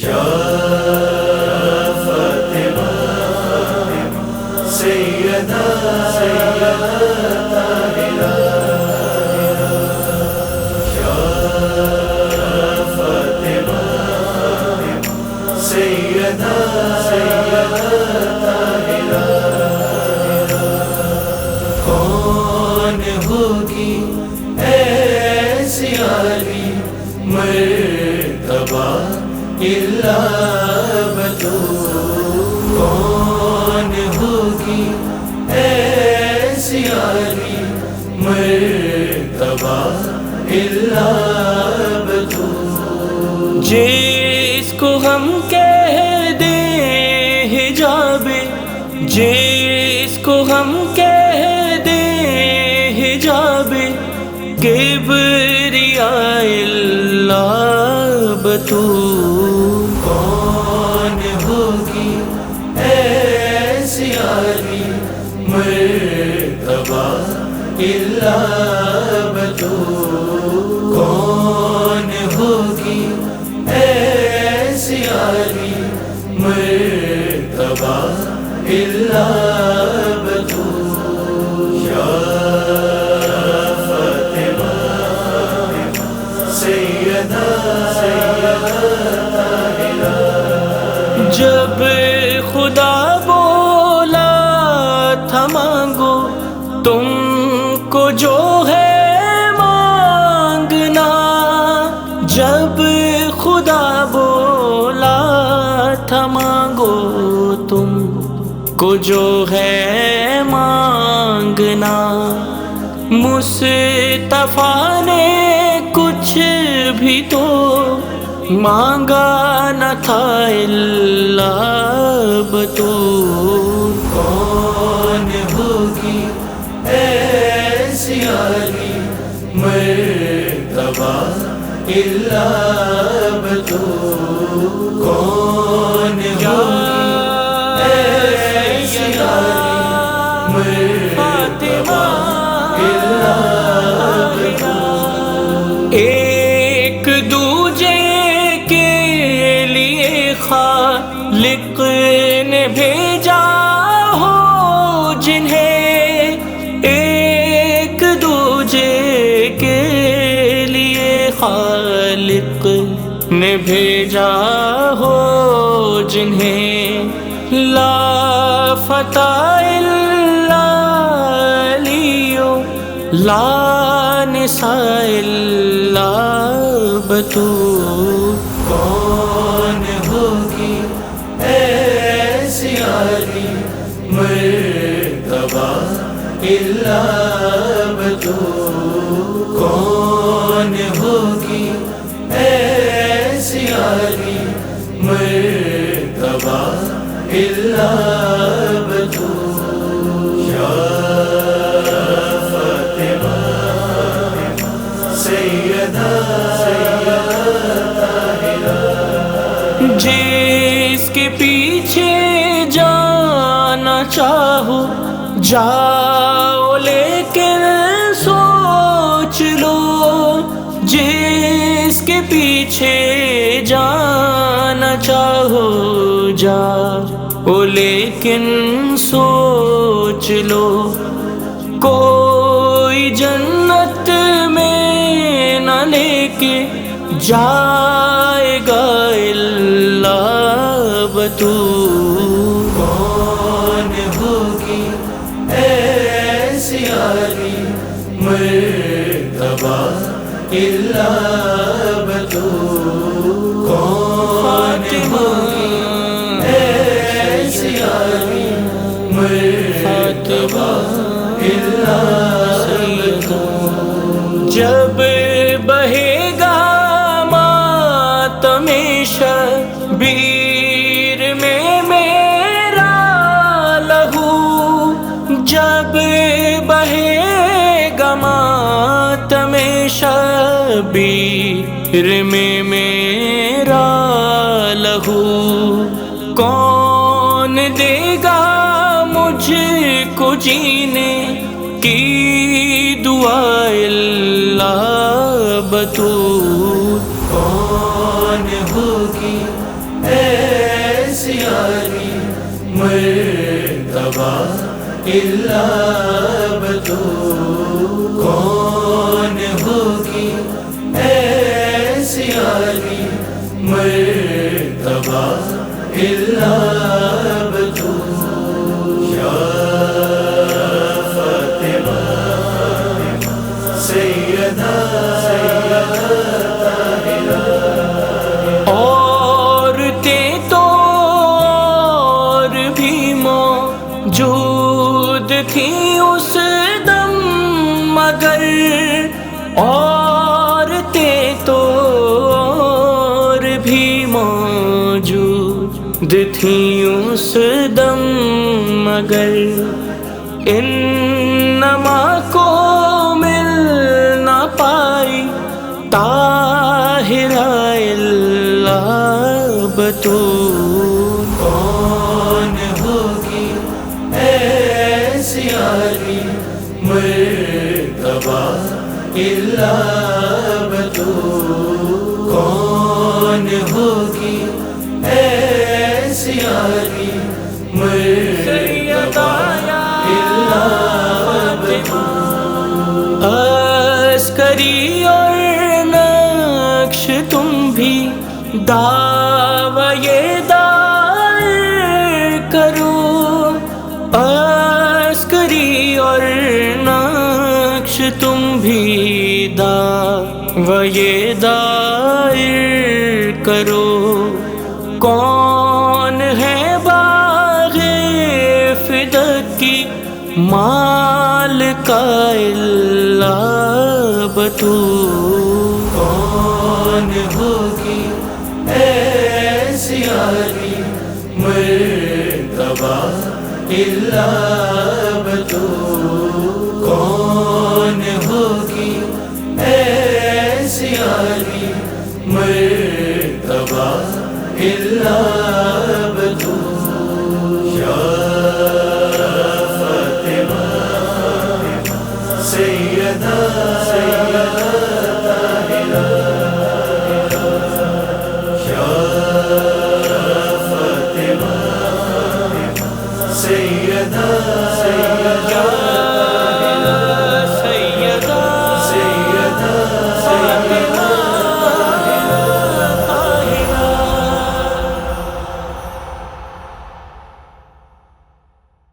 یا فاطمہ سیدہ طاہرہ، یا فاطمہ سیدہ طاہرہ، کون ہوگی ایسی عالی مرتبہ الا بطول، کون ہوگی ایسی عالی مرتبہ الا بطول، جس کو ہم کہہ دیں حجاب، جس کو ہم کہہ دیں حجاب کبریاء اللہ بطول، کون ہوگی ایسی عالی مرتبہ الا بطول، کون ہوگی ایسی عالی مرتبہ الا بطول، یا فاطمہ سیدہ طاہرہ، جب خدا بولا تھا مانگو تم کو جو ہے مانگنا، جب خدا بولا تھا مانگو تم کو جو ہے مانگنا، مصطفیٰ نے کچھ بھی تو مانگا نہ تھا الا بطول، کون ہوگی ایسی عالی مرتبہ الا بطول، کون ہوگی ایسی عالی مرتبہ الا بطول، ایک دوجے کے لیے خالق نے بھیجا ہو جنہیں، ایک دوجے کے لیے خالق نے بھیجا ہو جنہیں، لا فتح الا علیو لا نساء الا بطول، کون ہوگی ایسی عالی مرتبہ الا بطول، کون ہوگی ایسی عالی مرتبہ الا بطول، یا فاطمہ سیدہ طاہرہ، جس کے پیچھے جانا چاہو جاؤ لیکن سوچ لو، جس کے پیچھے جانا چاہو جاؤ لیکن سوچ لو، کوئی جنت میں نہ لے کے جائے گا الا بطول، کون ہوگی ایسی عالی مرتبہ الا بطول، کون ہوگی ایسی عالی مرتبہ الا بطول، جب بہے گا ماتم شبیر میں میرا لہو، جب بہے گا ماتم شبیر میں میرا لہو، کون دے گا مجھ کو جینے کی دعا الا بطول، کون ہوگی ایسی یاری مرتبہ الا بطول کون ہوگی ایسی یاری مرتبہ الا بطول یا فاطمہ سیدہ عورتیں تو اور بھی موجود تھیں اس دم مگر عورتیں تو اور بھی موجود تھیں اس دم مگر انما کو مل نہ پائی طاہرہ الا بطول کون ہوگی ایسی یاری مرتبہ الا بطول کون ہوگی ایسی یاری مرتبہ الا بطول عسکری اور نقش تم بھی دعوی دار کرو عسکری اور نقش تم بھی دعوی دار کرو کون ہے باغ فدق کی مالکہ الا بطول کون ہوگی ایسی یاری مرتبہ الا بطول کون ہوگی ایسی یاری مرتبہ الا